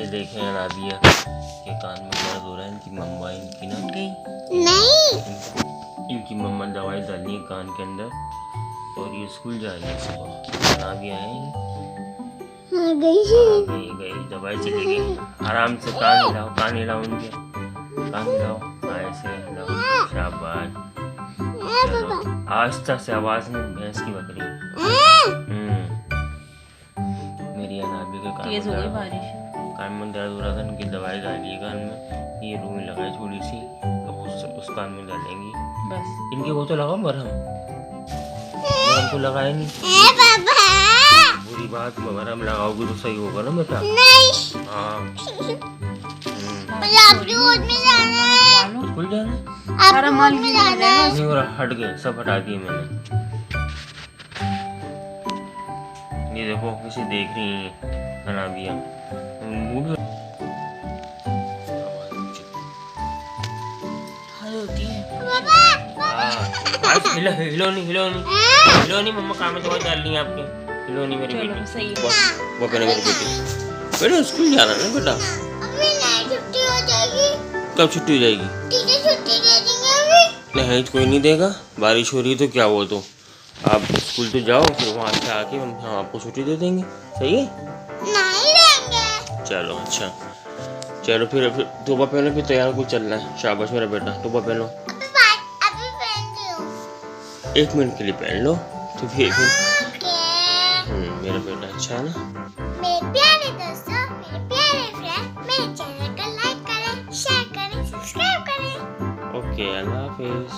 ये देखें अनाबिया के कान में दर्द हो रहा है। इनकी मम्मा इनकी ना इनकी मम्मा दवाई डालनी है कान के अंदर और ये स्कूल जा रही है सुबह। अनाबिया है गई दवाई चली गई। आराम से कान हिलाओ उनके कान हिलाओ ऐसे हिलाओ। शाबाश आहिस्ता से आवाज में भैंस की बकरी। मेरी अनाबी के कान में दर्द हो रहा था। इनकी दवाई डाली है कान में। ये रूई लगाई थोड़ी सी तो उस कान में डालेंगी बस। इनके वो तो लगाओ मरहम तो लगाए नहीं। बुरी बात मरहम लगाओगी तो सही होगा ना बेटा। हाँ स्कूल जाना नहीं हो रहा। हट गए सब हटा दिए मैंने। ये देखो किसी देख रही है अनाबिया। हिलो नहीं मम्मा काम में दवाई डाल रही है आपके। हिलो नहीं मेरी बेटी। वो कहने मेरी बेटी बेटा स्कूल जाना ना बेटा। कब छुट्टी हो जाएगी? नहीं कोई नहीं देगा। बारिश हो रही है तो क्या हुआ तो आप स्कूल तो जाओ फिर वहाँ से आके हम आपको छुट्टी दे देंगे। सही है? नहीं देंगे। चलो अच्छा चलो फिर टोपा पहनो फिर तैयार को चलना है। शाबाश मेरा बेटा टोपा पहनो। एक मिनट के लिए पहन लो तो फिर मेरा बेटा अच्छा है ना। मेरे प्यारे दोस्तों मेरे प्यारे फ्रेंड मेरे चैनल को लाइक करें शेयर करें सब्सक्राइब करें। ओके अल्लाह हाफिज।